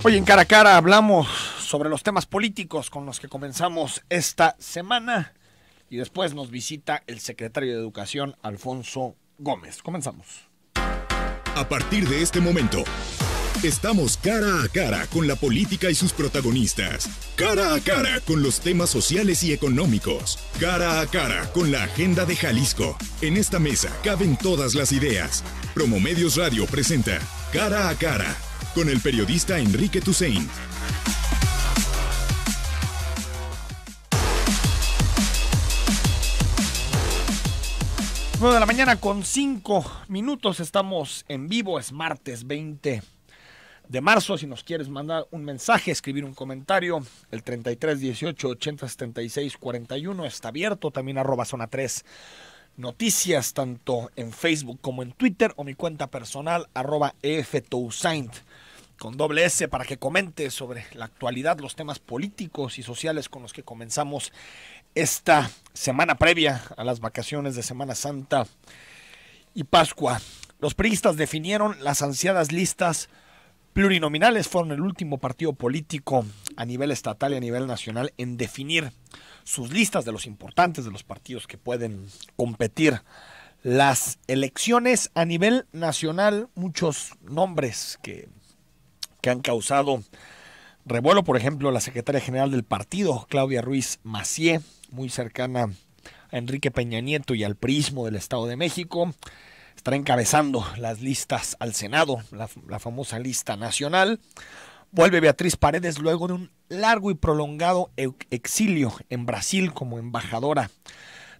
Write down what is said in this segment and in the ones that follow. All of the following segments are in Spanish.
Hoy en Cara a Cara hablamos sobre los temas políticos con los que comenzamos esta semana y después nos visita el secretario de Educación, Alfonso Gómez. Comenzamos. A partir de este momento, estamos cara a cara con la política y sus protagonistas. Cara a cara con los temas sociales y económicos. Cara a cara con la agenda de Jalisco. En esta mesa caben todas las ideas. Promomedios Radio presenta Cara a Cara con el periodista Enrique Toussaint. Nueve de la mañana con 5 minutos, estamos en vivo, es martes 20 de marzo. Si nos quieres mandar un mensaje, escribir un comentario, el 33 18 80 76 41 está abierto, también @zona 3 noticias, tanto en Facebook como en Twitter, o mi cuenta personal, @EFToussaint, con doble S, para que comente sobre la actualidad, los temas políticos y sociales con los que comenzamos esta semana previa a las vacaciones de Semana Santa y Pascua. Los priistas definieron las ansiadas listas plurinominales, fueron el último partido político a nivel estatal y a nivel nacional en definir sus listas de los importantes, de los partidos que pueden competir. Las elecciones a nivel nacional, muchos nombres que han causado revuelo. Por ejemplo, la secretaria general del partido, Claudia Ruiz Massieu, muy cercana a Enrique Peña Nieto y al priismo del Estado de México, estará encabezando las listas al Senado, la famosa lista nacional. Vuelve Beatriz Paredes luego de un largo y prolongado exilio en Brasil como embajadora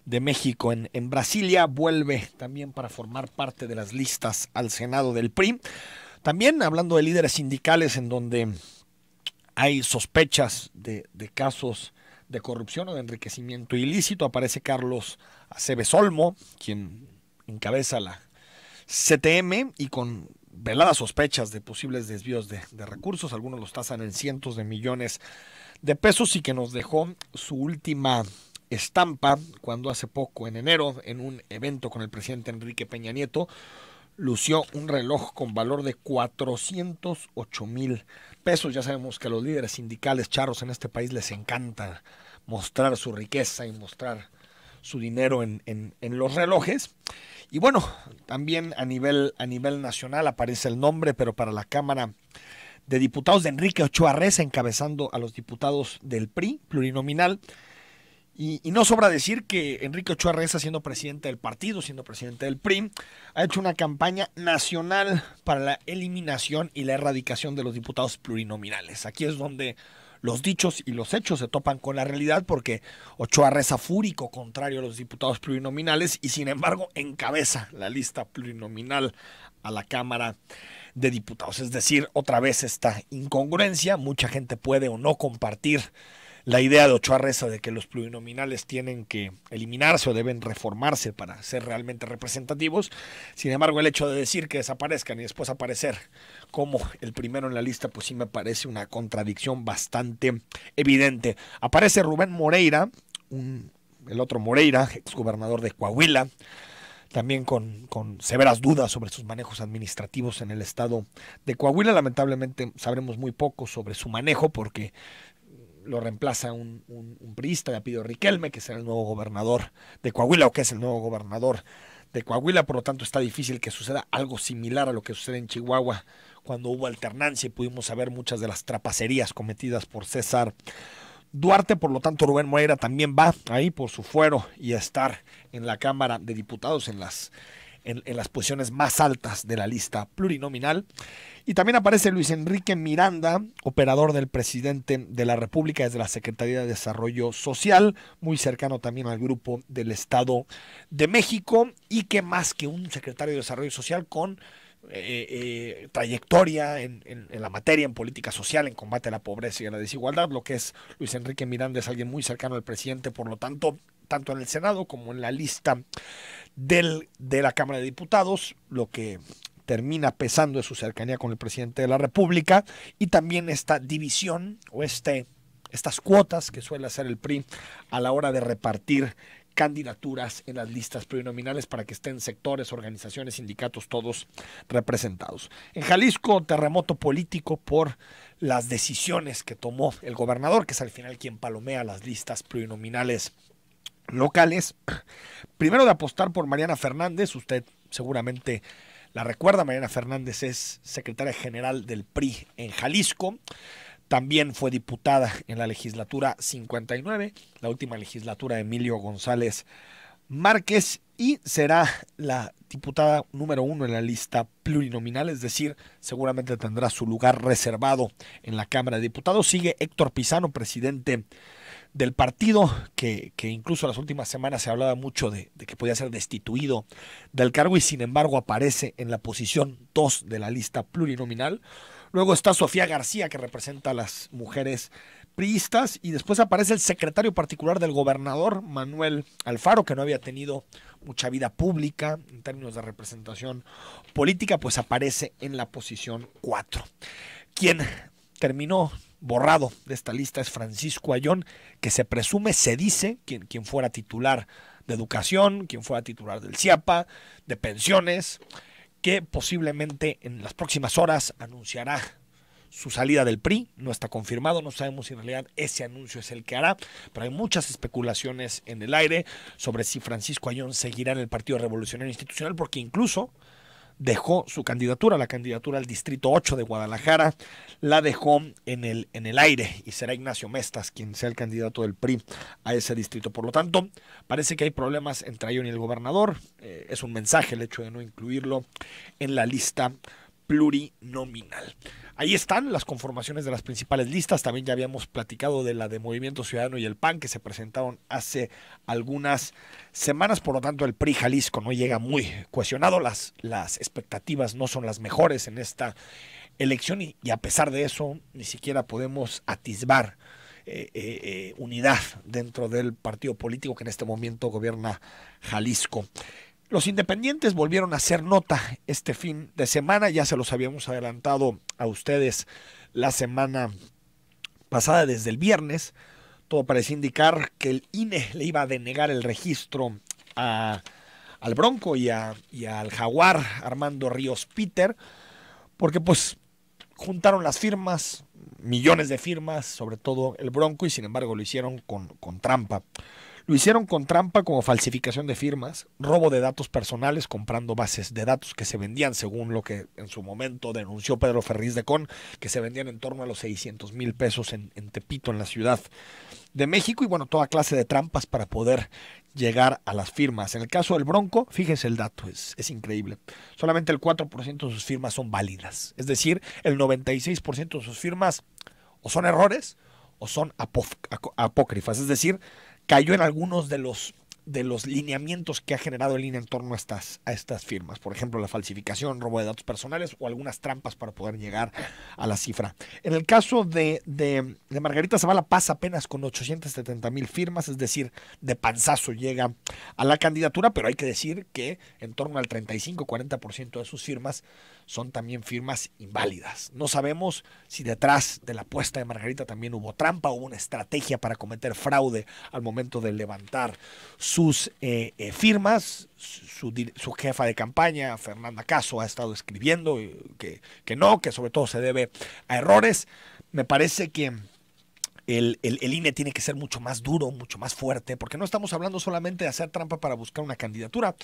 de México en Brasilia. Vuelve también para formar parte de las listas al Senado del PRI. También hablando de líderes sindicales en donde hay sospechas de casos de corrupción o de enriquecimiento ilícito, aparece Carlos Aceves Olmo, quien encabeza la CTM y con veladas sospechas de posibles desvíos de recursos. Algunos los tasan en cientos de millones de pesos, y que nos dejó su última estampa cuando hace poco, en enero, en un evento con el presidente Enrique Peña Nieto, lució un reloj con valor de 408,000 pesos. Ya sabemos que a los líderes sindicales charros en este país les encanta mostrar su riqueza y mostrar su dinero en los relojes. Y bueno, también a nivel nacional aparece el nombre, pero para la Cámara de Diputados, de Enrique Ochoa Reza, encabezando a los diputados del PRI plurinominal. Y no sobra decir que Enrique Ochoa Reza, siendo presidente del partido, siendo presidente del PRI, ha hecho una campaña nacional para la eliminación y la erradicación de los diputados plurinominales. Aquí es donde los dichos y los hechos se topan con la realidad, porque Ochoa Reza, fúrico contrario a los diputados plurinominales, y sin embargo encabeza la lista plurinominal a la Cámara de Diputados. Es decir, otra vez esta incongruencia. Mucha gente puede o no compartir la idea de Ochoa Reza de que los plurinominales tienen que eliminarse o deben reformarse para ser realmente representativos. Sin embargo, el hecho de decir que desaparezcan y después aparecer como el primero en la lista, pues sí me parece una contradicción bastante evidente. Aparece Rubén Moreira, el otro Moreira, exgobernador de Coahuila, también con severas dudas sobre sus manejos administrativos en el estado de Coahuila. Lamentablemente sabremos muy poco sobre su manejo, porque lo reemplaza un priista de apellido Riquelme, que será el nuevo gobernador de Coahuila, o que es el nuevo gobernador de Coahuila. Por lo tanto, está difícil que suceda algo similar a lo que sucede en Chihuahua, cuando hubo alternancia y pudimos saber muchas de las trapacerías cometidas por César Duarte. Por lo tanto, Rubén Moreira también va ahí por su fuero y a estar en la Cámara de Diputados en las posiciones más altas de la lista plurinominal. Y también aparece Luis Enrique Miranda, operador del presidente de la República desde la Secretaría de Desarrollo Social, muy cercano también al grupo del Estado de México, y que más que un secretario de Desarrollo Social con trayectoria en la materia, en política social, en combate a la pobreza y a la desigualdad, lo que es Luis Enrique Miranda es alguien muy cercano al presidente. Por lo tanto, tanto en el Senado como en la lista de la Cámara de Diputados, lo que termina pesando es su cercanía con el presidente de la República, y también esta división o estas cuotas que suele hacer el PRI a la hora de repartir candidaturas en las listas plurinominales para que estén sectores, organizaciones, sindicatos, todos representados. En Jalisco, terremoto político por las decisiones que tomó el gobernador, que es al final quien palomea las listas plurinominales locales. Primero de apostar por Mariana Fernández, usted seguramente la recuerda. Mariana Fernández es secretaria general del PRI en Jalisco. También fue diputada en la legislatura 59, la última legislatura de Emilio González Márquez, y será la diputada número 1 en la lista plurinominal, es decir, seguramente tendrá su lugar reservado en la Cámara de Diputados. Sigue Héctor Pizano, presidente del partido, que incluso las últimas semanas se hablaba mucho de que podía ser destituido del cargo y sin embargo aparece en la posición 2 de la lista plurinominal. Luego está Sofía García, que representa a las mujeres priistas, y después aparece el secretario particular del gobernador, Manuel Alfaro, que no había tenido mucha vida pública en términos de representación política, pues aparece en la posición 4. Quien terminó borrado de esta lista es Francisco Ayón, que se presume, se dice, quien fuera titular de Educación, quien fuera titular del CIAPA, de Pensiones, que posiblemente en las próximas horas anunciará su salida del PRI. No está confirmado, no sabemos si en realidad ese anuncio es el que hará, pero hay muchas especulaciones en el aire sobre si Francisco Ayón seguirá en el Partido Revolucionario Institucional, porque incluso dejó su candidatura, la candidatura al Distrito 8 de Guadalajara, la dejó en el aire, y será Ignacio Mestas quien sea el candidato del PRI a ese distrito. Por lo tanto, parece que hay problemas entre Ayón y el gobernador. Es un mensaje el hecho de no incluirlo en la lista plurinominal. Ahí están las conformaciones de las principales listas. También ya habíamos platicado de la de Movimiento Ciudadano y el PAN, que se presentaron hace algunas semanas. Por lo tanto, el PRI Jalisco no llega muy cohesionado. Las expectativas no son las mejores en esta elección, y a pesar de eso ni siquiera podemos atisbar unidad dentro del partido político que en este momento gobierna Jalisco. Los independientes volvieron a hacer nota este fin de semana. Ya se los habíamos adelantado a ustedes la semana pasada, desde el viernes. Todo parecía indicar que el INE le iba a denegar el registro al Bronco y al Jaguar Armando Ríos Peter, porque pues juntaron las firmas, millones de firmas, sobre todo el Bronco, y sin embargo lo hicieron con trampa. Lo hicieron con trampa como falsificación de firmas, robo de datos personales, comprando bases de datos que se vendían, según lo que en su momento denunció Pedro Ferriz de Con, que se vendían en torno a los 600,000 pesos en Tepito, en la Ciudad de México, y bueno, toda clase de trampas para poder llegar a las firmas. En el caso del Bronco, fíjense el dato, es increíble. Solamente el 4% de sus firmas son válidas, es decir, el 96% de sus firmas o son errores o son apócrifas, es decir, cayó en algunos de los lineamientos que ha generado el INE en torno a estas firmas. Por ejemplo, la falsificación, robo de datos personales o algunas trampas para poder llegar a la cifra. En el caso de Margarita Zavala pasa apenas con 870,000 firmas, es decir, de panzazo llega a la candidatura, pero hay que decir que en torno al 35-40% de sus firmas son también firmas inválidas. No sabemos si detrás de la apuesta de Margarita también hubo trampa, hubo una estrategia para cometer fraude al momento de levantar sus firmas. Su jefa de campaña, Fernanda Caso, ha estado escribiendo que sobre todo se debe a errores. Me parece que el INE tiene que ser mucho más duro, mucho más fuerte, porque no estamos hablando solamente de hacer trampa para buscar una candidatura.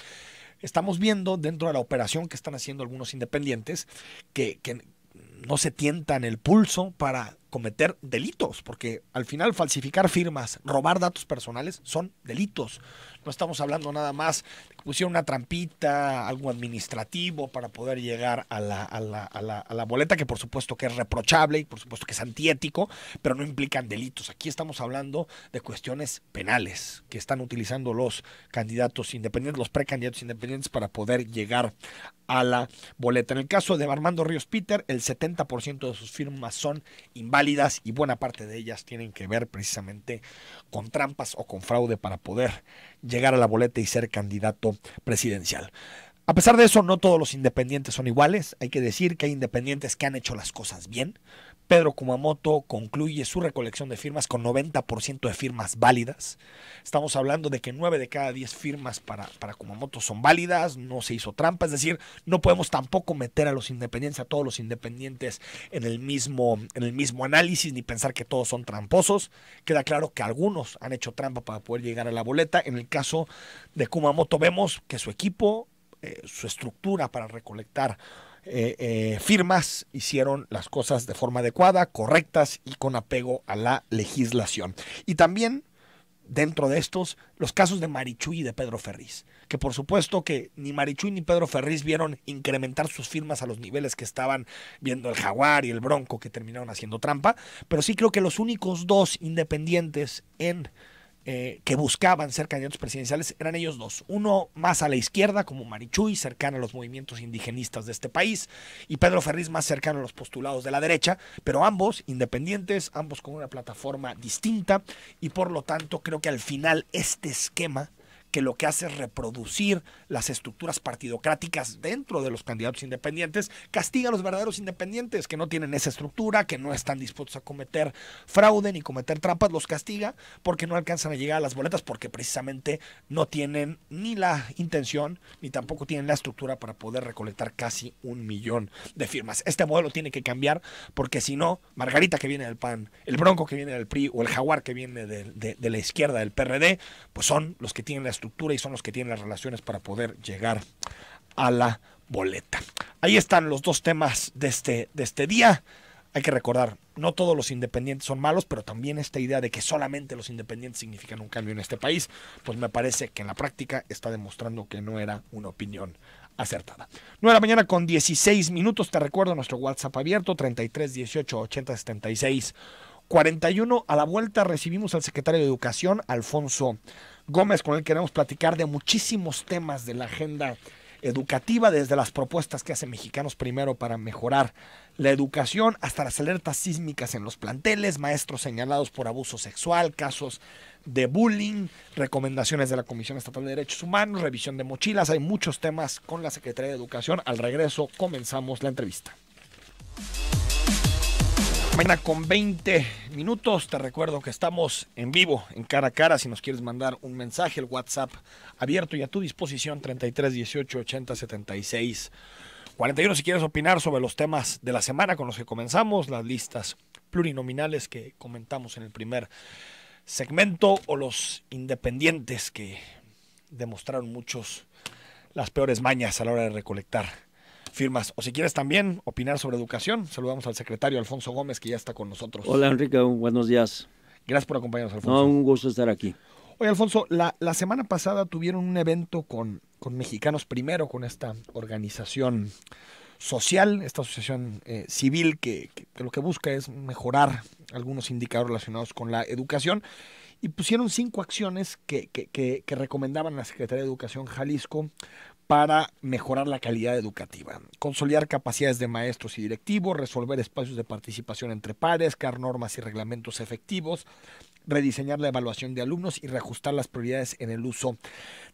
Estamos viendo dentro de la operación que están haciendo algunos independientes que no se tientan el pulso para cometer delitos, porque al final falsificar firmas, robar datos personales son delitos. No estamos hablando nada más de que pusieron una trampita, algo administrativo para poder llegar a la boleta, que por supuesto que es reprochable y por supuesto que es antiético, pero no implican delitos. Aquí estamos hablando de cuestiones penales que están utilizando los candidatos independientes, los precandidatos independientes, para poder llegar a la boleta. En el caso de Armando Ríos Peter, el 70% de sus firmas son inválidas y buena parte de ellas tienen que ver precisamente con trampas o con fraude para poder llegar a la boleta y ser candidato presidencial. A pesar de eso, no todos los independientes son iguales. Hay que decir que hay independientes que han hecho las cosas bien, Pedro Kumamoto concluye su recolección de firmas con 90% de firmas válidas. Estamos hablando de que 9 de cada 10 firmas para Kumamoto son válidas, no se hizo trampa, es decir, no podemos tampoco meter a los independientes, a todos los independientes en el mismo análisis, ni pensar que todos son tramposos. Queda claro que algunos han hecho trampa para poder llegar a la boleta. En el caso de Kumamoto vemos que su equipo, su estructura para recolectar firmas, hicieron las cosas de forma adecuada, correctas y con apego a la legislación. Y también, dentro de estos, los casos de Marichuy y de Pedro Ferriz, que por supuesto que ni Marichuy ni Pedro Ferriz vieron incrementar sus firmas a los niveles que estaban viendo el Jaguar y el Bronco, que terminaron haciendo trampa, pero sí creo que los únicos dos independientes que buscaban ser candidatos presidenciales eran ellos dos. Uno más a la izquierda, como Marichuy, cercano a los movimientos indigenistas de este país, y Pedro Ferriz más cercano a los postulados de la derecha, pero ambos independientes, ambos con una plataforma distinta, y por lo tanto creo que al final este esquema, que lo que hace es reproducir las estructuras partidocráticas dentro de los candidatos independientes, castiga a los verdaderos independientes que no tienen esa estructura, que no están dispuestos a cometer fraude ni cometer trampas, los castiga porque no alcanzan a llegar a las boletas, porque precisamente no tienen ni la intención ni tampoco tienen la estructura para poder recolectar casi 1 millón de firmas. Este modelo tiene que cambiar, porque si no, Margarita, que viene del PAN, el Bronco, que viene del PRI, o el Jaguar, que viene de la izquierda, del PRD, pues son los que tienen la estructura y son los que tienen las relaciones para poder llegar a la boleta. Ahí están los dos temas de este día. Hay que recordar, no todos los independientes son malos, pero también esta idea de que solamente los independientes significan un cambio en este país, pues me parece que en la práctica está demostrando que no era una opinión acertada. 9 de la mañana con 16 minutos. Te recuerdo nuestro WhatsApp abierto, 33 18 80 76 41. A la vuelta recibimos al secretario de Educación, Alfonso Gómez, con el que queremos platicar de muchísimos temas de la agenda educativa, desde las propuestas que hace Mexicanos Primero para mejorar la educación, hasta las alertas sísmicas en los planteles, maestros señalados por abuso sexual, casos de bullying, recomendaciones de la Comisión Estatal de Derechos Humanos, revisión de mochilas. Hay muchos temas con la Secretaría de Educación. Al regreso comenzamos la entrevista. Mañana con 20 minutos. Te recuerdo que estamos en vivo, en Cara a Cara. Si nos quieres mandar un mensaje, el WhatsApp abierto y a tu disposición, 33 18 80 76 41. Si quieres opinar sobre los temas de la semana con los que comenzamos, las listas plurinominales que comentamos en el primer segmento, o los independientes que demostraron muchos las peores mañas a la hora de recolectar firmas, o si quieres también opinar sobre educación, saludamos al secretario Alfonso Gómez, que ya está con nosotros. Hola Enrique, buenos días. Gracias por acompañarnos, Alfonso. No, un gusto estar aquí. Oye, Alfonso, la semana pasada tuvieron un evento con Mexicanos Primero, con esta organización social, esta asociación civil que lo que busca es mejorar algunos indicadores relacionados con la educación, y pusieron 5 acciones que recomendaban a la Secretaría de Educación Jalisco para mejorar la calidad educativa: consolidar capacidades de maestros y directivos, resolver espacios de participación entre pares, crear normas y reglamentos efectivos, rediseñar la evaluación de alumnos y reajustar las prioridades en el uso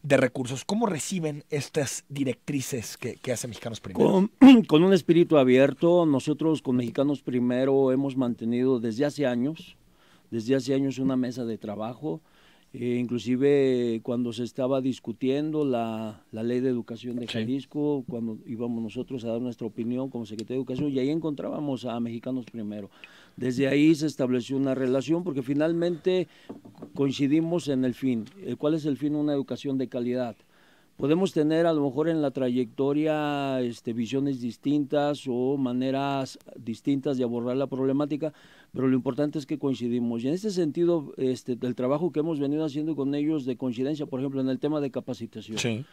de recursos. ¿Cómo reciben estas directrices que hace Mexicanos Primero? Con un espíritu abierto. Nosotros con Mexicanos Primero hemos mantenido desde hace años una mesa de trabajo. Inclusive cuando se estaba discutiendo la ley de educación de Jalisco, cuando íbamos nosotros a dar nuestra opinión como Secretaría de Educación, y ahí encontrábamos a Mexicanos Primero. Desde ahí se estableció una relación, porque finalmente coincidimos en el fin. ¿Cuál es el fin? Una educación de calidad. Podemos tener a lo mejor en la trayectoria visiones distintas o maneras distintas de abordar la problemática, pero lo importante es que coincidimos. Y en este sentido, el trabajo que hemos venido haciendo con ellos de coincidencia, por ejemplo, en el tema de capacitación. Sí.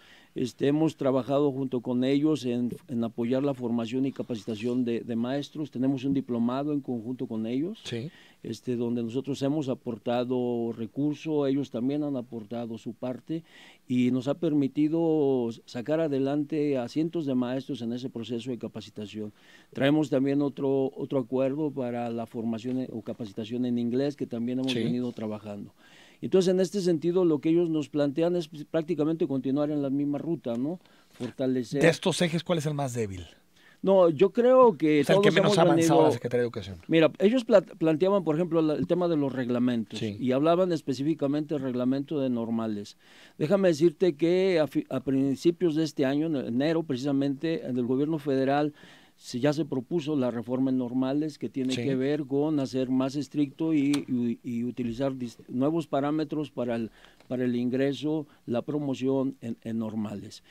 Hemos trabajado junto con ellos en apoyar la formación y capacitación de maestros. Tenemos un diplomado en conjunto con ellos, sí, donde nosotros hemos aportado recursos, ellos también han aportado su parte, y nos ha permitido sacar adelante a cientos de maestros en ese proceso de capacitación. Traemos también otro acuerdo para la formación o capacitación en inglés, que también hemos venido trabajando. Entonces, en este sentido, lo que ellos nos plantean es prácticamente continuar en la misma ruta, ¿no? Fortalecer. De estos ejes, ¿cuál es el más débil? No, yo creo que O sea, el todos que menos hemos ha avanzado venido... la Secretaría de Educación. Mira, ellos planteaban, por ejemplo, el tema de los reglamentos Sí. y hablaban específicamente del reglamento de normales. Déjame decirte que a principios de este año, en enero precisamente, en el gobierno federal ya se propuso la reforma en normales que tiene Sí. que ver con hacer más estricto y utilizar nuevos parámetros para el ingreso, la promoción en normales.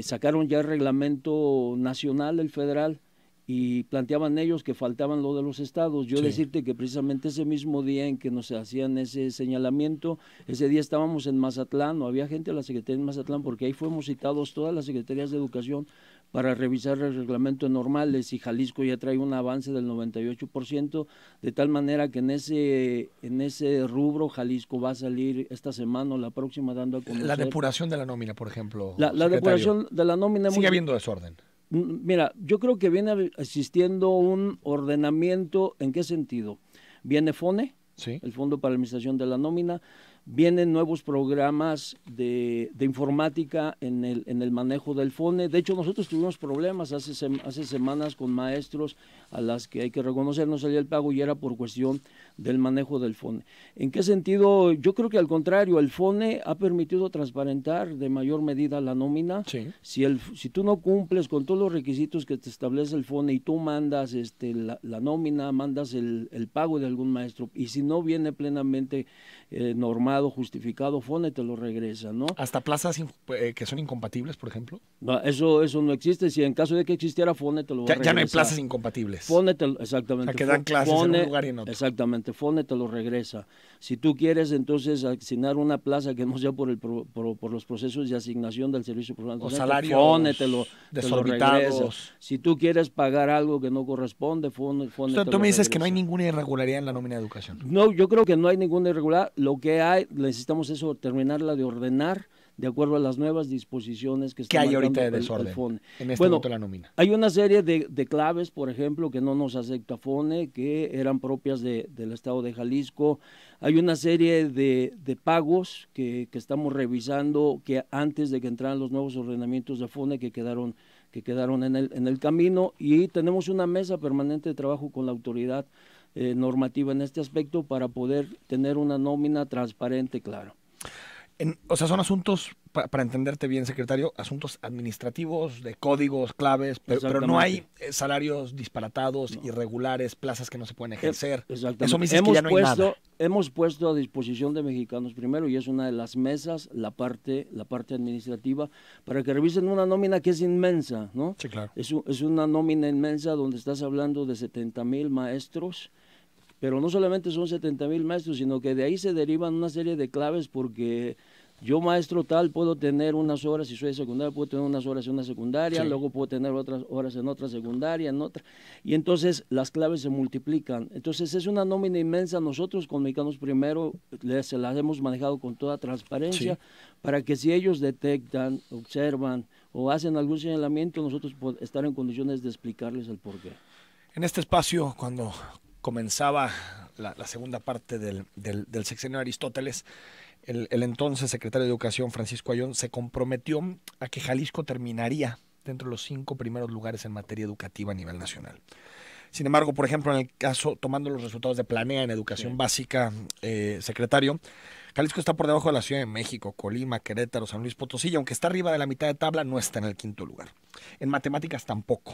Sacaron ya el reglamento nacional, el federal, y planteaban ellos que faltaban lo de los estados. Yo Sí. decirte que precisamente ese mismo día en que nos hacían ese señalamiento, ese día estábamos en Mazatlán, no había gente de la Secretaría de Mazatlán, porque ahí fuimos citados todas las secretarías de educación para revisar el reglamento de normales, y Jalisco ya trae un avance del 98%, de tal manera que en ese rubro Jalisco va a salir esta semana o la próxima dando a conocer. La depuración de la nómina, por ejemplo. La depuración de la nómina. Sigue habiendo desorden. Mira, yo creo que viene existiendo un ordenamiento. ¿En qué sentido? Viene FONE, Sí. el Fondo para la Administración de la Nómina, vienen nuevos programas de informática en el manejo del FONE. De hecho, nosotros tuvimos problemas hace semanas con maestros a las que hay que reconocer no salía el pago, y era por cuestión del manejo del FONE. ¿En qué sentido? Yo creo que al contrario, el FONE ha permitido transparentar de mayor medida la nómina. Sí. Si tú no cumples con todos los requisitos que te establece el FONE y tú mandas la nómina, mandas el pago de algún maestro, y si no viene plenamente normado, justificado, FONE te lo regresa, ¿no? Hasta plazas que son incompatibles, por ejemplo. No, eso no existe. Si en caso de que existiera, FONE te lo va a regresar. Ya no hay plazas incompatibles. FONE exactamente. O sea, que dan clases en un lugar y en otro. Exactamente, FONE te lo regresa. Si tú quieres entonces asignar una plaza que no sea por los procesos de asignación del servicio profesional, o salarios FONE te lo regresa. Si tú quieres pagar algo que no corresponde, FONE Entonces, te tú lo me dices regresa. que no hay ninguna irregularidad en la nómina de educación. No, yo creo que no hay ninguna irregularidad. Lo que hay, necesitamos eso, terminarla de ordenar de acuerdo a las nuevas disposiciones que está ¿Qué hay marcando ahorita de desorden el FONE. en este Bueno, momento de la nómina? Hay una serie de claves, por ejemplo, que no nos acepta FONE, que eran propias del estado de Jalisco. Hay una serie de pagos que estamos revisando, que antes de que entraran los nuevos ordenamientos de FONE que quedaron en el camino, y tenemos una mesa permanente de trabajo con la autoridad normativa en este aspecto para poder tener una nómina transparente, claro. O sea, son asuntos, para entenderte bien, secretario, asuntos administrativos, de códigos, claves, pero no hay salarios disparatados, irregulares, plazas que no se pueden ejercer. Exactamente. Eso me dices que ya no hay nada. Hemos puesto a disposición de Mexicanos Primero, y es una de las mesas, la parte administrativa, para que revisen una nómina que es inmensa, ¿no? Sí, claro. Es una nómina inmensa donde estás hablando de 70,000 maestros, pero no solamente son 70,000 maestros, sino que de ahí se derivan una serie de claves, porque yo, maestro tal, puedo tener unas horas, si soy de secundaria, puedo tener unas horas en una secundaria, sí. Luego puedo tener otras horas en otra secundaria, en otra, y entonces las claves se multiplican. Entonces es una nómina inmensa. Nosotros con Mexicanos Primero se las hemos manejado con toda transparencia, para que si ellos detectan, observan o hacen algún señalamiento, nosotros estar en condiciones de explicarles el porqué. En este espacio, cuando comenzaba la segunda parte del sexenio de Aristóteles, el entonces secretario de Educación, Francisco Ayón, se comprometió a que Jalisco terminaría dentro de los 5 primeros lugares en materia educativa a nivel nacional. Sin embargo, por ejemplo, en el caso, tomando los resultados de Planea en educación básica, secretario, Jalisco está por debajo de la Ciudad de México, Colima, Querétaro, San Luis Potosí, y aunque está arriba de la mitad de tabla, no está en el 5º lugar. En matemáticas tampoco,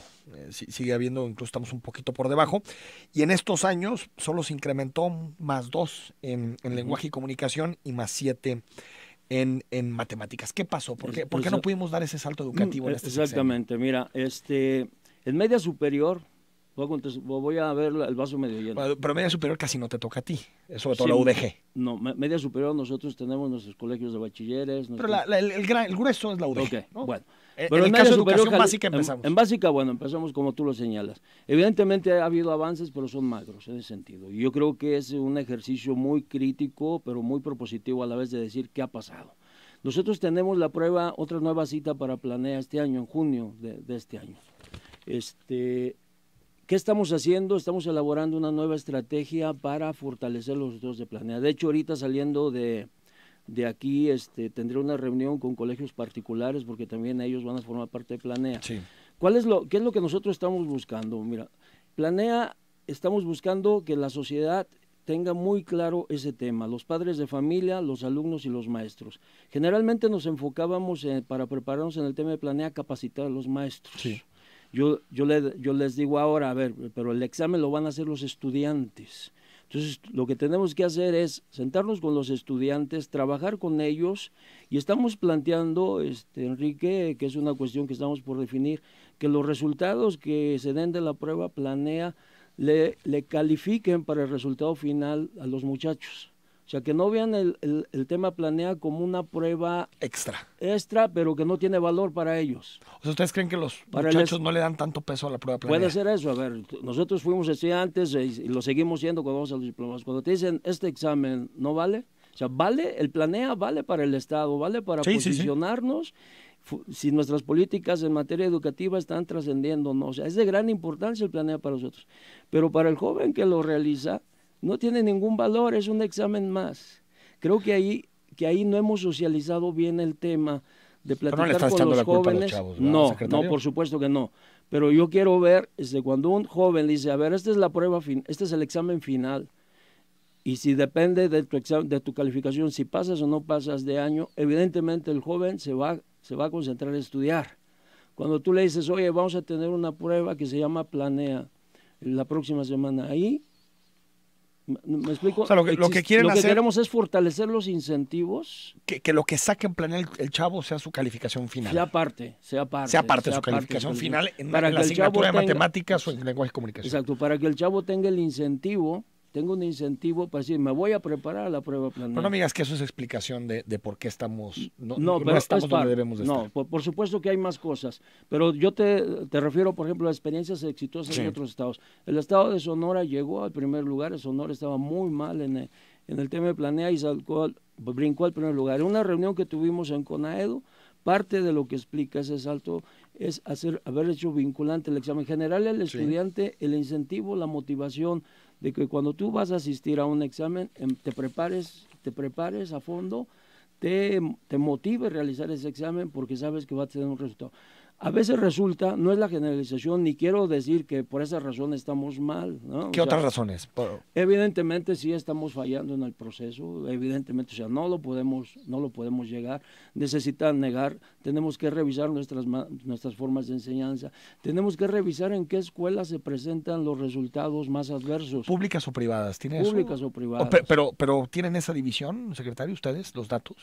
sigue habiendo, incluso estamos un poquito por debajo, y en estos años solo se incrementó +2 en lenguaje y comunicación y +7 en matemáticas. ¿Qué pasó? ¿Por qué no pudimos dar ese salto educativo en este Exactamente, sexenio? mira, en media superior, voy a ver el vaso medio lleno. Pero media superior casi no te toca a ti, sobre todo la UDG. No, media superior nosotros tenemos nuestros colegios de bachilleres. Pero el grueso es la UDG. Okay, ¿no? Bueno. Pero en el caso de educación básica empezamos. En básica, bueno, empezamos como tú lo señalas. Evidentemente ha habido avances, pero son magros en ese sentido. Y yo creo que es un ejercicio muy crítico, pero muy propositivo a la vez de decir qué ha pasado. Nosotros tenemos la prueba, otra nueva cita para Planea este año, en junio de este año. ¿Qué estamos haciendo? Estamos elaborando una nueva estrategia para fortalecer los resultados de Planea. De hecho, ahorita saliendo de aquí tendré una reunión con colegios particulares, porque también ellos van a formar parte de Planea. Sí. ¿Qué es lo que nosotros estamos buscando? Mira, estamos buscando que la sociedad tenga muy claro ese tema, los padres de familia, los alumnos y los maestros. Generalmente nos enfocábamos para prepararnos en el tema de Planea, capacitar a los maestros. Sí. Yo les digo ahora, a ver, pero el examen lo van a hacer los estudiantes. Entonces, lo que tenemos que hacer es sentarnos con los estudiantes, trabajar con ellos, y estamos planteando, Enrique, que es una cuestión que estamos por definir, que los resultados que se den de la prueba Planea le califiquen para el resultado final a los muchachos. O sea, que no vean el tema Planea como una prueba extra, pero que no tiene valor para ellos. O sea, ¿ustedes creen que los muchachos no le dan tanto peso a la prueba Planea? Puede ser eso. A ver, nosotros fuimos estudiantes y lo seguimos siendo cuando vamos a los diplomas. Cuando te dicen, este examen no vale, o sea, el Planea vale para el Estado, vale para posicionarnos. Si nuestras políticas en materia educativa están trascendiendo, ¿no? O sea, es de gran importancia el Planea para nosotros. Pero para el joven que lo realiza, no tiene ningún valor, es un examen más. Creo que ahí no hemos socializado bien el tema de platicar con los jóvenes. Chavos, no, por supuesto que no. Pero yo quiero ver, cuando un joven dice, a ver, esta es la prueba, este es el examen final, y si depende de tu calificación, si pasas o no pasas de año, evidentemente el joven se va a concentrar en estudiar. Cuando tú le dices, oye, vamos a tener una prueba que se llama Planea la próxima semana, ahí, ¿me explico? O sea, lo que queremos es fortalecer los incentivos. Que lo que saque en Planea el chavo sea su calificación final. Sea parte de su calificación final en la asignatura de matemáticas o en lenguaje y comunicación. Exacto, para que el chavo tenga el incentivo, tengo un incentivo para decir, me voy a preparar a la prueba Planea. Pero no me digas que eso es explicación de por qué estamos no estamos donde debemos de estar. No, por supuesto que hay más cosas, pero yo te refiero, por ejemplo, a experiencias exitosas en otros estados. El estado de Sonora llegó al primer lugar, Sonora estaba muy mal en el tema de Planea y brincó al primer lugar. En una reunión que tuvimos en CONAEDU, parte de lo que explica ese salto es haber hecho vinculante el examen general al estudiante, el incentivo, la motivación de que cuando tú vas a asistir a un examen, te prepares a fondo, te motive a realizar ese examen porque sabes que va a tener un resultado. A veces resulta, no es la generalización, ni quiero decir que por esa razón estamos mal, ¿no? ¿Qué otras razones? Evidentemente sí estamos fallando en el proceso, evidentemente, o sea, no lo podemos llegar, necesitan negar, tenemos que revisar nuestras formas de enseñanza, tenemos que revisar en qué escuelas se presentan los resultados más adversos. ¿Públicas o privadas? Públicas o privadas. Pero ¿tienen esa división, secretario, ustedes, los datos?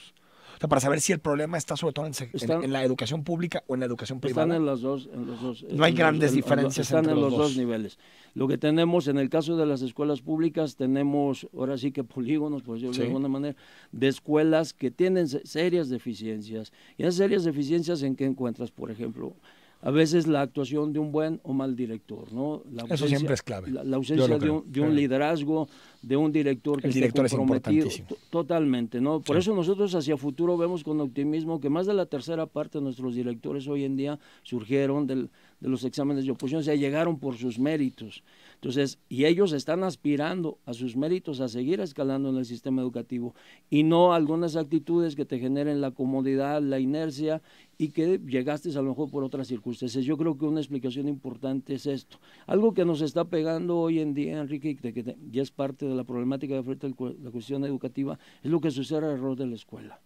O sea, para saber si el problema está sobre todo en la educación pública o en la educación privada. Están en los dos. No hay grandes diferencias entre los dos. Están en los dos niveles. Lo que tenemos en el caso de las escuelas públicas, tenemos ahora sí que polígonos, por decirlo de alguna manera, de escuelas que tienen serias deficiencias. Y esas serias deficiencias, ¿en qué encuentras? Por ejemplo, a veces la actuación de un buen o mal director, ¿no? Eso siempre es clave. La ausencia de un liderazgo, de un director que esté comprometido. Totalmente, ¿no? Por eso nosotros hacia futuro vemos con optimismo que más de la tercera parte de nuestros directores hoy en día surgieron de los exámenes de oposición, o sea, llegaron por sus méritos. Entonces, y ellos están aspirando a sus méritos a seguir escalando en el sistema educativo y no algunas actitudes que te generen la comodidad, la inercia y que llegaste a lo mejor por otras circunstancias. Yo creo que una explicación importante es esto. Algo que nos está pegando hoy en día, Enrique, que ya es parte de la problemática de la cuestión educativa, es lo que sucede alrededor de la escuela.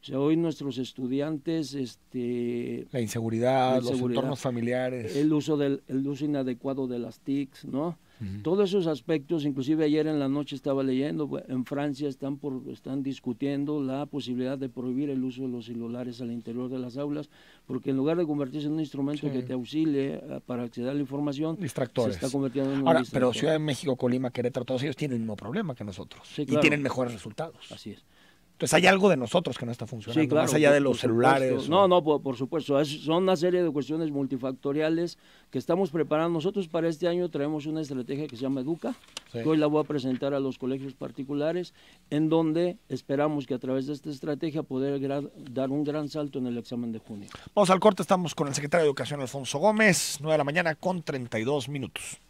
O sea, hoy nuestros estudiantes, la inseguridad, los entornos familiares, el uso inadecuado de las TICs, ¿no? Todos esos aspectos, inclusive ayer en la noche estaba leyendo, en Francia están discutiendo la posibilidad de prohibir el uso de los celulares al interior de las aulas, porque en lugar de convertirse en un instrumento que te auxilie para acceder a la información, distractores. Se está convirtiendo en un distractor. Pero Ciudad de México, Colima, Querétaro, todos ellos tienen el mismo problema que nosotros y tienen mejores resultados. Así es. Entonces hay algo de nosotros que no está funcionando, más allá de los celulares. Por supuesto, son una serie de cuestiones multifactoriales que estamos preparando. Nosotros para este año traemos una estrategia que se llama Educa, que hoy la voy a presentar a los colegios particulares, en donde esperamos que a través de esta estrategia poder dar un gran salto en el examen de junio. Vamos al corte, estamos con el secretario de Educación, Alfonso Gómez, 9 de la mañana con 32 minutos.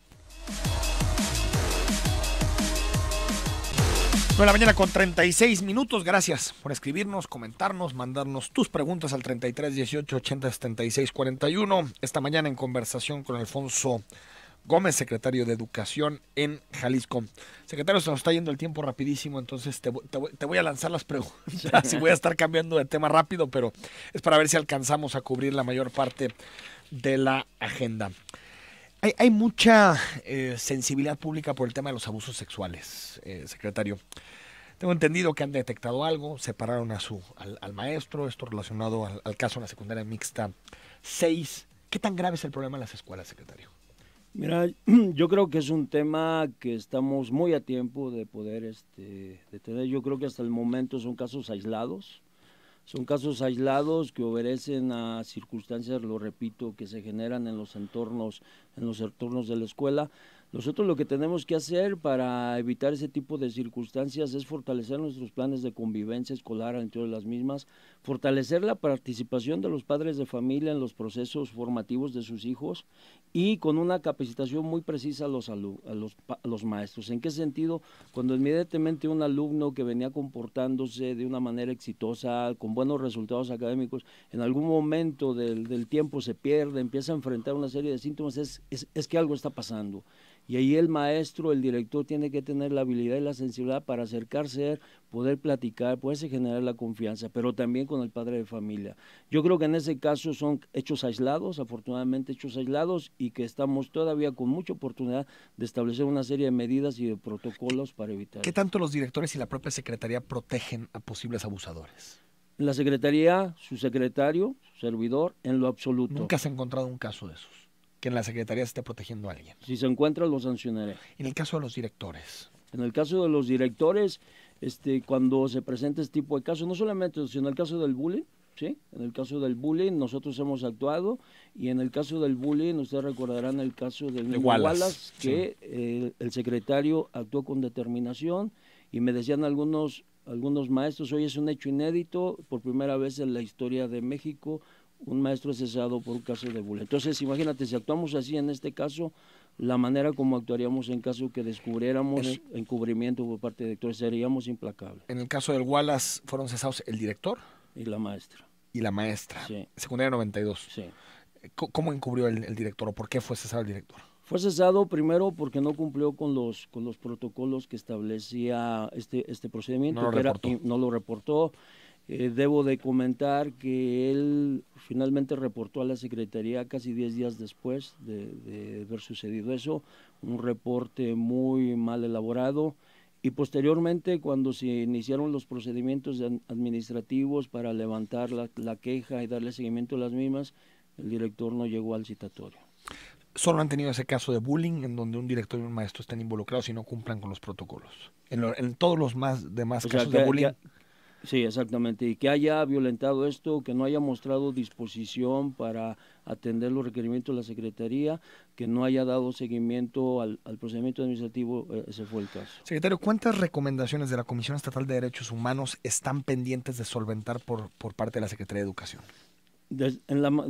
9 de la mañana con 36 minutos. Gracias por escribirnos, comentarnos, mandarnos tus preguntas al 33 18 80 76 41. Esta mañana en conversación con Alfonso Gómez, secretario de Educación en Jalisco. Secretario, se nos está yendo el tiempo rapidísimo, entonces te voy a lanzar las preguntas y voy a estar cambiando de tema rápido, pero es para ver si alcanzamos a cubrir la mayor parte de la agenda. Hay mucha sensibilidad pública por el tema de los abusos sexuales, secretario. Tengo entendido que han detectado algo, separaron al maestro, esto relacionado al caso en la secundaria mixta 6. ¿Qué tan grave es el problema en las escuelas, secretario? Mira, yo creo que es un tema que estamos muy a tiempo de poder detener. Yo creo que hasta el momento son casos aislados. Son casos aislados que obedecen a circunstancias, lo repito, que se generan en los entornos de la escuela. Nosotros lo que tenemos que hacer para evitar ese tipo de circunstancias es fortalecer nuestros planes de convivencia escolar entre las mismas, fortalecer la participación de los padres de familia en los procesos formativos de sus hijos y con una capacitación muy precisa a los maestros. ¿En qué sentido? Cuando inmediatamente un alumno que venía comportándose de una manera exitosa, con buenos resultados académicos, en algún momento del tiempo se pierde, empieza a enfrentar una serie de síntomas, es que algo está pasando. Y ahí el maestro, el director, tiene que tener la habilidad y la sensibilidad para acercarse, poder platicar, poderse generar la confianza, pero también con el padre de familia. Yo creo que en ese caso son hechos aislados, afortunadamente hechos aislados, y que estamos todavía con mucha oportunidad de establecer una serie de medidas y de protocolos para evitar. ¿Qué tanto los directores y la propia secretaría protegen a posibles abusadores? La secretaría, su secretario, su servidor, en lo absoluto. ¿Nunca se ha encontrado un caso de esos? Que en la secretaría se esté protegiendo a alguien. Si se encuentra, lo sancionaré. En el caso de los directores. En el caso de los directores, cuando se presenta este tipo de casos, no solamente, sino en el caso del bullying, ¿sí? En el caso del bullying nosotros hemos actuado, y en el caso del bullying, ustedes recordarán el caso del Wallace, que sí, el secretario actuó con determinación, y me decían algunos maestros, hoy es un hecho inédito, por primera vez en la historia de México, un maestro es cesado por un caso de bullying. Entonces, imagínate, si actuamos así en este caso, la manera como actuaríamos en caso que descubriéramos encubrimiento por parte de directores, seríamos implacables. En el caso del Wallace, ¿fueron cesados el director? Y la maestra. Y la maestra. Sí. Secundaria 92. Sí. ¿Cómo encubrió el director o por qué fue cesado el director? Fue cesado primero porque no cumplió con los protocolos que establecía este procedimiento. No lo reportó. Debo de comentar que él finalmente reportó a la Secretaría casi 10 días después de haber sucedido eso, un reporte muy mal elaborado, y posteriormente cuando se iniciaron los procedimientos administrativos para levantar la queja y darle seguimiento a las mismas, el director no llegó al citatorio. Solo han tenido ese caso de bullying en donde un director y un maestro estén involucrados y no cumplan con los protocolos. En todos los demás casos de bullying... Sí, exactamente, y que haya violentado esto, que no haya mostrado disposición para atender los requerimientos de la Secretaría, que no haya dado seguimiento al procedimiento administrativo, ese fue el caso. Secretario, ¿cuántas recomendaciones de la Comisión Estatal de Derechos Humanos están pendientes de solventar por parte de la Secretaría de Educación?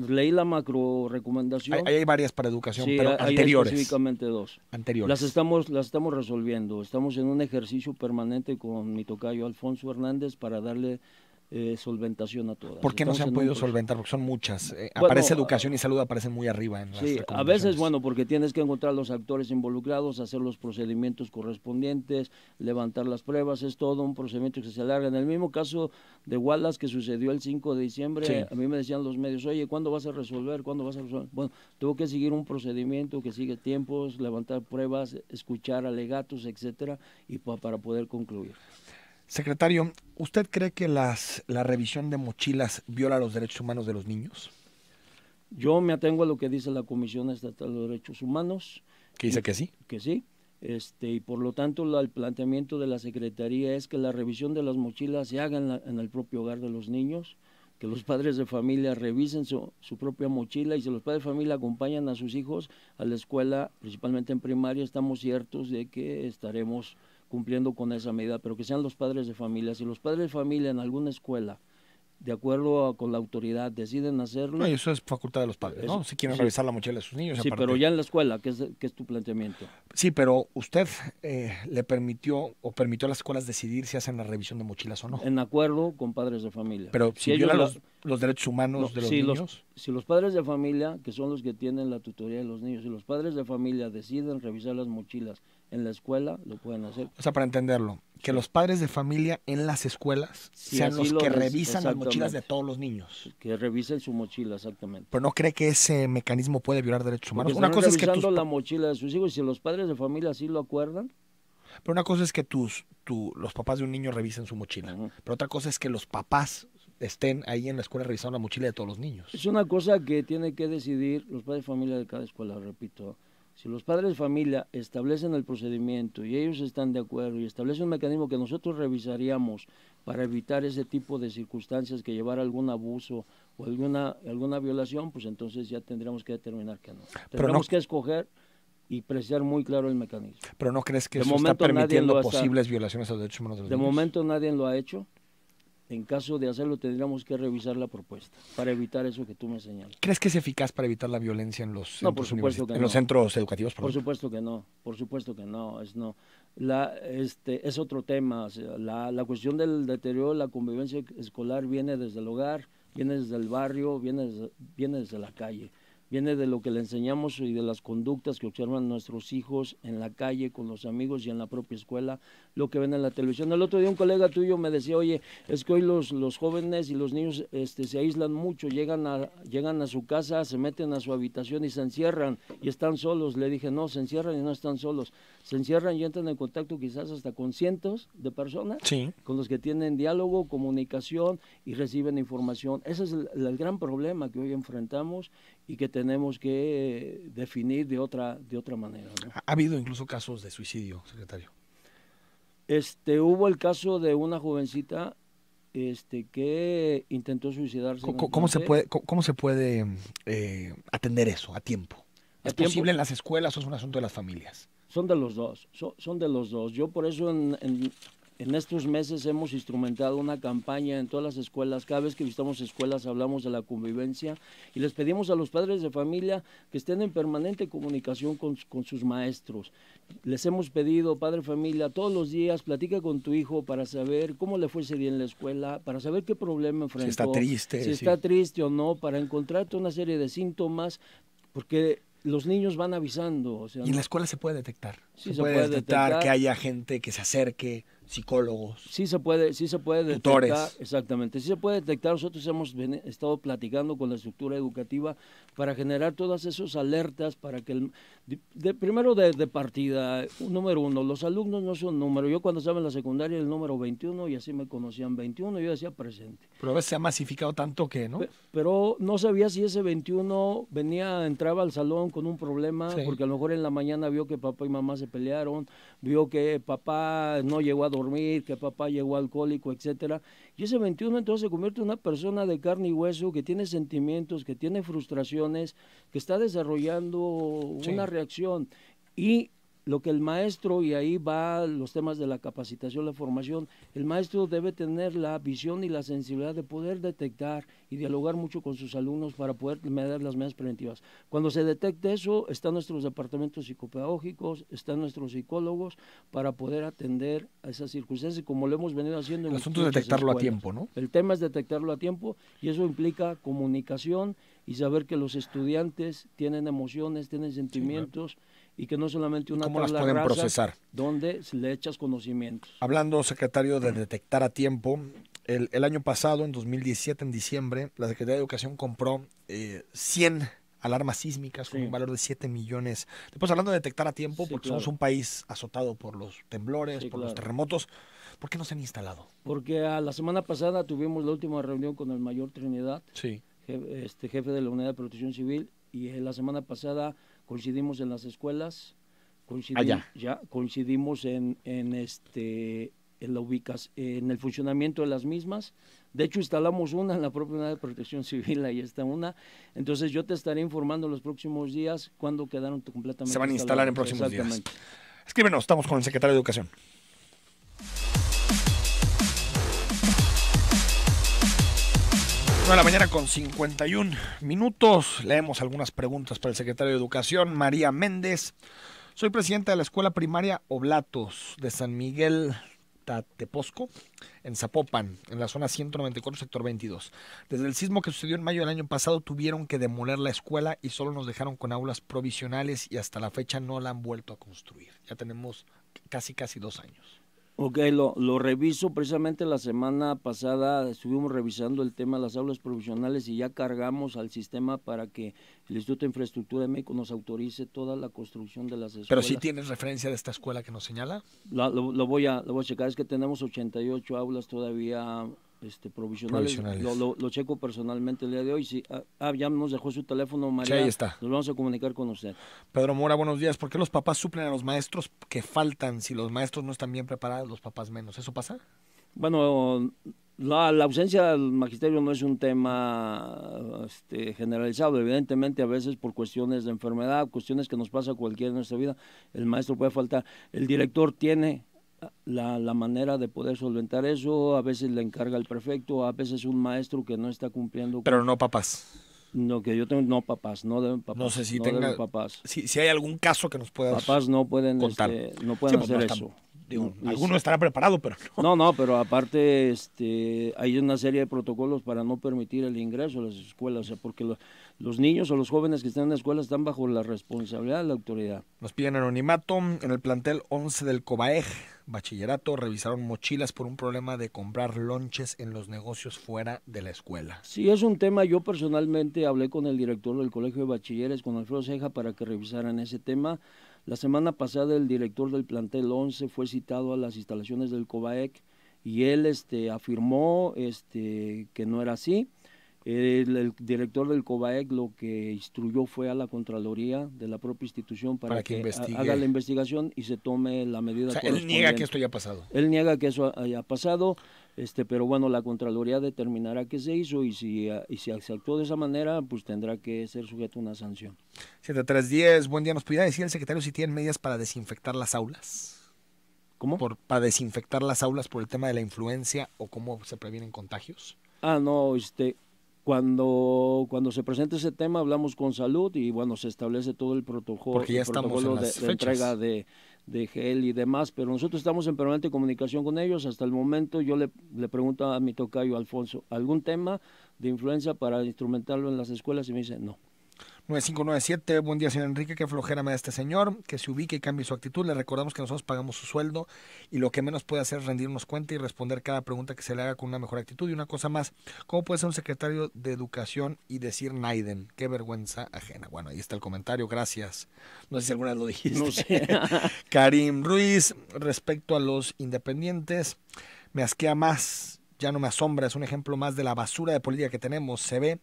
Leí la macro recomendación. Hay varias para educación, sí, pero hay anteriores. Específicamente 2. Anteriores. Las estamos resolviendo. Estamos en un ejercicio permanente con mi tocayo Alfonso Hernández para darle solventación a todas. ¿Por qué no se han podido solventar? Porque son muchas. Aparece educación y salud, aparecen muy arriba en las recomendaciones. A veces, porque tienes que encontrar los actores involucrados, hacer los procedimientos correspondientes, levantar las pruebas, es todo un procedimiento que se alarga. En el mismo caso de Wallace, que sucedió el 5 de diciembre, sí, a mí me decían los medios, oye, ¿cuándo vas a resolver? Bueno, tengo que seguir un procedimiento que sigue tiempos, levantar pruebas, escuchar alegatos, etcétera, y para poder concluir. Secretario, ¿usted cree que la revisión de mochilas viola los derechos humanos de los niños? Yo me atengo a lo que dice la Comisión Estatal de Derechos Humanos. ¿Que dice que sí? Que sí. Y por lo tanto el planteamiento de la Secretaría es que la revisión de las mochilas se haga en el propio hogar de los niños, que los padres de familia revisen su propia mochila, y si los padres de familia acompañan a sus hijos a la escuela, principalmente en primaria, estamos ciertos de que estaremos cumpliendo con esa medida, pero que sean los padres de familia. Si los padres de familia en alguna escuela de acuerdo con la autoridad, deciden hacerlo. No, y eso es facultad de los padres, ¿no? Si quieren revisar la mochila de sus niños. Sí, pero ya en la escuela, ¿qué es tu planteamiento? Sí, pero usted le permitió o permitió a las escuelas decidir si hacen la revisión de mochilas o no. En acuerdo con padres de familia. Pero si viola los derechos humanos de los niños. Si los padres de familia, que son los que tienen la tutoría de los niños, si los padres de familia deciden revisar las mochilas en la escuela, lo pueden hacer. O sea, para entenderlo, que los padres de familia en las escuelas sean los que revisan las mochilas de todos los niños. Que revisen su mochila, exactamente. Pero ¿no cree que ese mecanismo puede violar derechos humanos? Una cosa es que la mochila de sus hijos, y si los padres de familia así lo acuerdan. Pero una cosa es que los papás de un niño revisen su mochila. Pero otra cosa es que los papás estén ahí en la escuela revisando la mochila de todos los niños. Es una cosa que tiene que decidir los padres de familia de cada escuela, repito. Si los padres de familia establecen el procedimiento y ellos están de acuerdo y establecen un mecanismo que nosotros revisaríamos para evitar ese tipo de circunstancias que llevar a algún abuso o alguna violación, pues entonces ya tendríamos que determinar que no. Tendríamos que escoger y precisar muy claro el mecanismo. ¿Pero no crees que eso está permitiendo posibles violaciones a los derechos humanos de los niños? De momento nadie lo ha hecho. En caso de hacerlo, tendríamos que revisar la propuesta para evitar eso que tú me señalas. ¿Crees que es eficaz para evitar la violencia en los centros, por supuesto que no. Los centros educativos? Por supuesto que no, es otro tema. O sea, la cuestión del deterioro de la convivencia escolar viene desde el hogar, viene desde el barrio, viene desde la calle. Viene de lo que le enseñamos y de las conductas que observan nuestros hijos en la calle, con los amigos y en la propia escuela, lo que ven en la televisión. El otro día un colega tuyo me decía, oye, es que hoy los jóvenes y los niños se aíslan mucho, llegan a su casa, se meten a su habitación y se encierran y están solos. Le dije, no, se encierran y no están solos. Se encierran y entran en contacto quizás hasta con cientos de personas, sí, con los que tienen diálogo, comunicación y reciben información. Ese es el gran problema que hoy enfrentamos y que tenemos que definir de otra manera, ¿no? Ha habido incluso casos de suicidio, secretario. Hubo el caso de una jovencita que intentó suicidarse. ¿Cómo se puede atender eso a tiempo? ¿Es posible en las escuelas o es un asunto de las familias? Son de los dos, son de los dos. Yo por eso en estos meses hemos instrumentado una campaña en todas las escuelas. Cada vez que visitamos escuelas hablamos de la convivencia y les pedimos a los padres de familia que estén en permanente comunicación con sus maestros. Les hemos pedido, padre de familia, todos los días platica con tu hijo para saber cómo le fue ese día en la escuela, para saber qué problema enfrentó. Si está triste o no, para encontrarte una serie de síntomas, porque los niños van avisando. O sea, y en la escuela se puede detectar. Sí, se puede detectar que haya gente que se acerque, psicólogos. Sí se puede detectar. Tutores. Exactamente, sí se puede detectar. Nosotros hemos estado platicando con la estructura educativa para generar todas esas alertas para que primero de partida, número uno, los alumnos no son número. Yo cuando estaba en la secundaria el número 21 y así me conocían 21, yo decía presente. Pero a veces se ha masificado tanto que, ¿no? Pero no sabía si ese 21 entraba al salón con un problema, sí, porque a lo mejor en la mañana vio que papá y mamá se pelearon, vio que papá no llegó a dormir, que papá llegó alcohólico, etcétera. Y ese 21 entonces se convierte en una persona de carne y hueso que tiene sentimientos, que tiene frustraciones, que está desarrollando sí, una reacción. Y lo que el maestro, y ahí va los temas de la capacitación, la formación, el maestro debe tener la visión y la sensibilidad de poder detectar y dialogar mucho con sus alumnos para poder dar las medidas preventivas. Cuando se detecte eso, están nuestros departamentos psicopedagógicos, están nuestros psicólogos para poder atender a esas circunstancias, como lo hemos venido haciendo en el asunto es detectarlo a tiempo, ¿no? El tema es detectarlo a tiempo y eso implica comunicación y saber que los estudiantes tienen emociones, tienen sentimientos, sí, claro, y que no solamente una tabla rasa pueden procesar, donde le echas conocimientos. Hablando, secretario, de detectar a tiempo, el año pasado, en 2017, en diciembre, la Secretaría de Educación compró 100 alarmas sísmicas con un valor de 7 millones. Después, hablando de detectar a tiempo, porque somos un país azotado por los temblores, por los terremotos, ¿por qué no se han instalado? Porque la semana pasada tuvimos la última reunión con el mayor Trinidad, sí, jefe de la Unidad de Protección Civil, y la semana pasada coincidimos en las escuelas, coincidimos en la ubicación, en el funcionamiento de las mismas. De hecho, instalamos una en la propia Unidad de Protección Civil, ahí está una. Entonces, yo te estaré informando los próximos días cuando quedaron completamente se van a instalar en próximos días. Escríbenos, estamos con el secretario de Educación. 9 de la mañana con 51 minutos. Leemos algunas preguntas para el secretario de Educación, María Méndez. Soy presidenta de la escuela primaria Oblatos de San Miguel Tateposco, en Zapopan, en la zona 194, sector 22. Desde el sismo que sucedió en mayo del año pasado tuvieron que demoler la escuela y solo nos dejaron con aulas provisionales y hasta la fecha no la han vuelto a construir. Ya tenemos casi 2 años. Ok, lo reviso. Precisamente la semana pasada estuvimos revisando el tema de las aulas provisionales y ya cargamos al sistema para que el Instituto de Infraestructura de México nos autorice toda la construcción de las escuelas. ¿Pero sí tienes referencia de esta escuela que nos señala? Lo voy a checar. Es que tenemos 88 aulas todavía provisionales. Lo checo personalmente el día de hoy. Sí, ya nos dejó su teléfono, María. Sí, ahí está. Nos vamos a comunicar con usted. Pedro Mora, buenos días. ¿Por qué los papás suplen a los maestros que faltan? Si los maestros no están bien preparados, los papás menos. ¿Eso pasa? Bueno, la ausencia del magisterio no es un tema generalizado. Evidentemente, a veces por cuestiones de enfermedad, cuestiones que nos pasa a cualquiera en nuestra vida, el maestro puede faltar. El director tiene la manera de poder solventar eso. A veces le encarga el prefecto, a veces un maestro que no está cumpliendo. Pero no papás. No, que yo tengo, no papás, no deben papás. No sé si no tenga papás. Si hay algún caso que nos puedas papás no pueden contar. No pueden Sí, hacer no eso. Alguno estará preparado, pero no. No, pero aparte hay una serie de protocolos para no permitir el ingreso a las escuelas, o sea, porque los niños o los jóvenes que están en la escuela están bajo la responsabilidad de la autoridad. Nos piden anonimato. En el plantel 11 del COBAEG, bachillerato, revisaron mochilas por un problema de comprar lonches en los negocios fuera de la escuela. Sí, es un tema. Yo personalmente hablé con el director del Colegio de Bachilleres, con Alfredo Ceja, para que revisaran ese tema. La semana pasada el director del plantel 11 fue citado a las instalaciones del COBAEG y él afirmó que no era así. El director del COBAEG lo que instruyó fue a la Contraloría de la propia institución para que haga la investigación y se tome la medida correspondiente. Él niega que esto haya pasado. Él niega que eso haya pasado, pero bueno, la Contraloría determinará qué se hizo y si se actuó de esa manera, pues tendrá que ser sujeto a una sanción. 7310, buen día. ¿Nos pudiera decir el secretario si tienen medidas para desinfectar las aulas? ¿Cómo? Para desinfectar las aulas por el tema de la influencia o cómo se previenen contagios. No, Cuando se presenta ese tema hablamos con salud y bueno, se establece todo el protocolo, porque ya estamos en las de entrega de gel y demás, pero nosotros estamos en permanente comunicación con ellos. Hasta el momento yo le pregunto a mi tocayo Alfonso, ¿algún tema de influencia para instrumentarlo en las escuelas? Y me dice, no. 9597, buen día, señor Enrique, qué flojera me da este señor, que se ubique y cambie su actitud. Le recordamos que nosotros pagamos su sueldo y lo que menos puede hacer es rendirnos cuenta y responder cada pregunta que se le haga con una mejor actitud. Y una cosa más, ¿cómo puede ser un secretario de Educación y decir Naiden? Qué vergüenza ajena. Bueno, ahí está el comentario, gracias. No sé si alguna vez lo dijiste. No sé. Karim Ruiz, respecto a los independientes, me asquea más, ya no me asombra, es un ejemplo más de la basura de política que tenemos. Se ve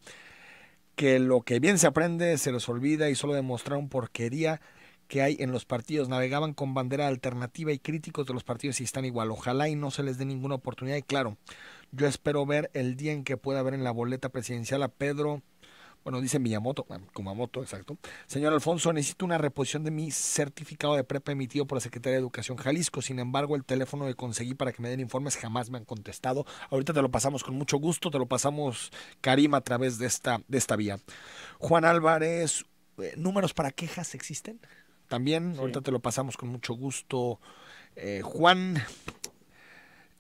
que lo que bien se aprende se les olvida y solo demostraron porquería que hay en los partidos. Navegaban con bandera alternativa y críticos de los partidos y están igual. Ojalá y no se les dé ninguna oportunidad. Y claro, yo espero ver el día en que pueda ver en la boleta presidencial a Pedro, bueno, dice Kumamoto, exacto. Señor Alfonso, necesito una reposición de mi certificado de prepa emitido por la Secretaría de Educación Jalisco. Sin embargo, el teléfono que conseguí para que me den informes jamás me han contestado. Ahorita te lo pasamos con mucho gusto, te lo pasamos, Karim, a través de esta vía. Juan Álvarez, ¿números para quejas existen? También, sí. Ahorita te lo pasamos con mucho gusto. Juan,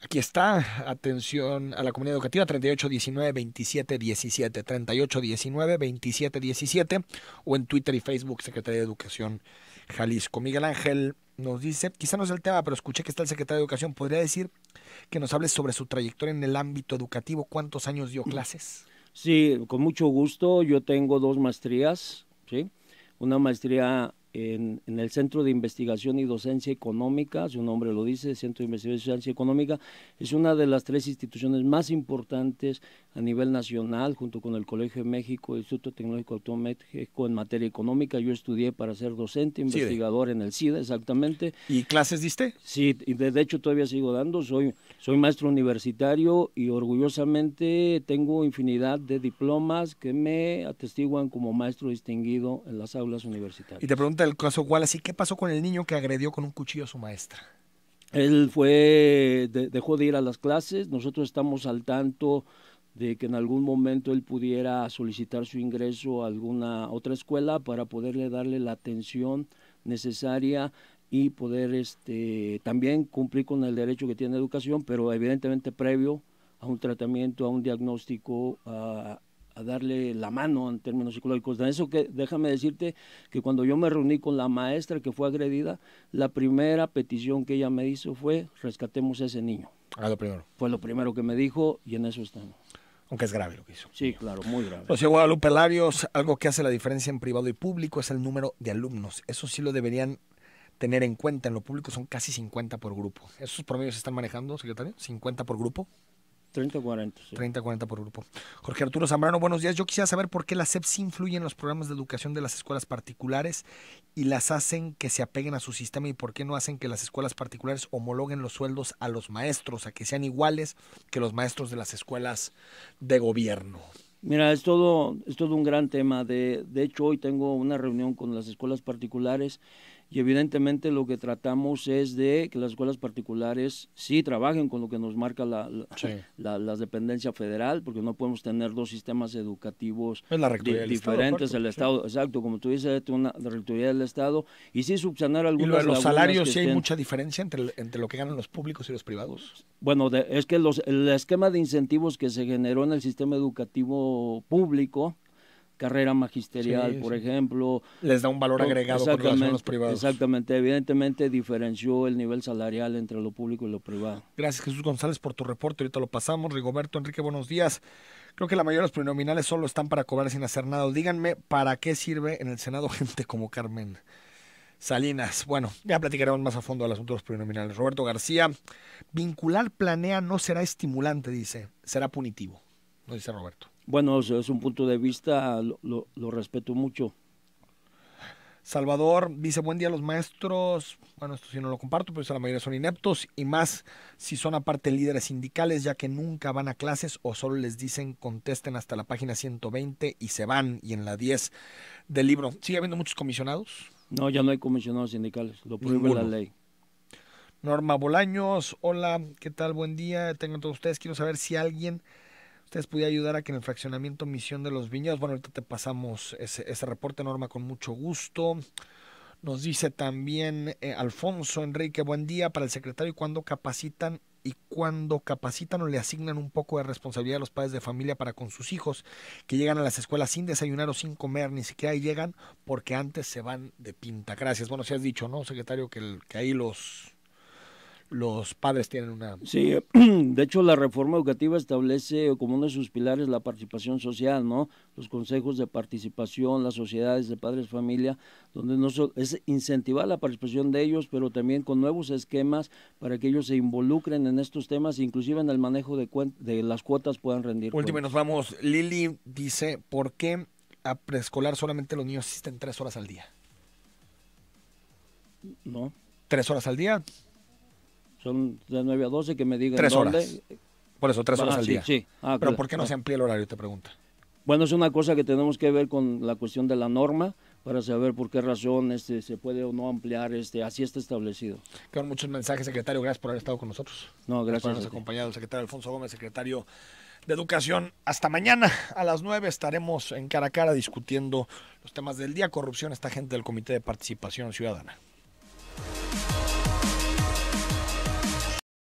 aquí está, atención a la comunidad educativa, 3819-2717, 3819-2717, o en Twitter y Facebook, Secretaría de Educación Jalisco. Miguel Ángel nos dice, quizá no es el tema, pero escuché que está el secretario de Educación, ¿podría decir que nos hable sobre su trayectoria en el ámbito educativo? ¿Cuántos años dio clases? Sí, con mucho gusto. Yo tengo 2 maestrías, ¿sí? Una maestría en el Centro de Investigación y Docencia Económica, su nombre lo dice, Centro de Investigación y Docencia Económica, es una de las 3 instituciones más importantes a nivel nacional, junto con el Colegio de México, el Instituto Tecnológico Autónomo de México en materia económica. Yo estudié para ser docente, investigador en el CIDE, exactamente. ¿Y clases diste? Sí, y de hecho todavía sigo dando, soy maestro universitario y orgullosamente tengo infinidad de diplomas que me atestiguan como maestro distinguido en las aulas universitarias. Y te pregunta el caso Wallace, ¿qué pasó con el niño que agredió con un cuchillo a su maestra? Él dejó de ir a las clases. Nosotros estamos al tanto de que en algún momento él pudiera solicitar su ingreso a alguna otra escuela para poderle darle la atención necesaria y poder también cumplir con el derecho que tiene a educación, pero evidentemente previo a un tratamiento, a un diagnóstico, a darle la mano en términos psicológicos. De eso que déjame decirte que cuando yo me reuní con la maestra que fue agredida, la primera petición que ella me hizo fue rescatemos a ese niño. Lo primero. Fue lo primero que me dijo y en eso estamos. Aunque es grave lo que hizo. Sí, claro, muy grave. José Guadalupe Larios, algo que hace la diferencia en privado y público es el número de alumnos. Eso sí lo deberían tener en cuenta. En lo público son casi 50 por grupo. ¿Esos promedios se están manejando, secretario? ¿50 por grupo? 30-40. Sí. 30-40 por grupo. Jorge Arturo Zambrano, buenos días. Yo quisiera saber por qué la SEP sí influye en los programas de educación de las escuelas particulares y las hacen que se apeguen a su sistema, y por qué no hacen que las escuelas particulares homologuen los sueldos a los maestros, a que sean iguales que los maestros de las escuelas de gobierno. Mira, es todo un gran tema. De hecho, hoy tengo una reunión con las escuelas particulares y evidentemente lo que tratamos es de que las escuelas particulares sí trabajen con lo que nos marca la dependencia federal, porque no podemos tener dos sistemas educativos diferentes. El Estado, exacto, como tú dices, una rectoría del Estado, y sí subsanar algunas. ¿Y los salarios, sí hay mucha diferencia entre lo que ganan los públicos y los privados? Bueno, es que el esquema de incentivos que se generó en el sistema educativo público, carrera magisterial, por ejemplo, les da un valor agregado con relación a los privados. Exactamente, evidentemente diferenció el nivel salarial entre lo público y lo privado. Gracias, Jesús González, por tu reporte. Ahorita lo pasamos. Rigoberto Enrique, buenos días. Creo que la mayoría de los plurinominales solo están para cobrar sin hacer nada. Díganme, ¿para qué sirve en el Senado gente como Carmen Salinas? Bueno, ya platicaremos más a fondo del asunto de los plurinominales. Roberto García, vincular planea no será estimulante, dice, será punitivo, nos dice Roberto. Bueno, es un punto de vista, lo respeto mucho. Salvador dice, buen día los maestros. Bueno, esto sí no lo comparto, pero la mayoría son ineptos, y más si son aparte líderes sindicales, ya que nunca van a clases o solo les dicen contesten hasta la página 120 y se van, y en la 10 del libro. ¿Sigue habiendo muchos comisionados? No, ya no hay comisionados sindicales, lo prohíbe la ley. Norma Bolaños, hola, ¿qué tal? Buen día, tengo todos ustedes. Quiero saber si ustedes pudieran ayudar a que en el fraccionamiento Misión de los Viñedos, bueno, ahorita te pasamos ese reporte, Norma, con mucho gusto. Nos dice también Alfonso Enrique, buen día, para el secretario, cuando capacitan o le asignan un poco de responsabilidad a los padres de familia para con sus hijos, que llegan a las escuelas sin desayunar o sin comer, ni siquiera ahí llegan porque antes se van de pinta. Gracias. Bueno, si has dicho, ¿no, secretario, que ahí los padres tienen una... Sí, de hecho la reforma educativa establece como uno de sus pilares la participación social, ¿no? Los consejos de participación, las sociedades de padres de familia, donde es incentivar la participación de ellos, pero también con nuevos esquemas para que ellos se involucren en estos temas, inclusive en el manejo de las cuotas puedan rendir. Último, nos vamos. Lili dice, ¿por qué a preescolar solamente los niños asisten 3 horas al día? ¿No? 3 horas al día. Son de 9 a 12, que me digan 3 dónde. Horas. Por eso, 3 horas al día. Sí. Pero claro. ¿por qué no se amplía el horario, te pregunta? Bueno, es una cosa que tenemos que ver con la cuestión de la norma para saber por qué razón se puede o no ampliar, así está establecido. Quedan muchos mensajes, secretario. Gracias por haber estado con nosotros. No, gracias. Por habernos acompañado, el secretario Alfonso Gómez, secretario de Educación. Hasta mañana a las 9 estaremos en Cara a Cara discutiendo los temas del día. Corrupción, esta gente del Comité de Participación Ciudadana.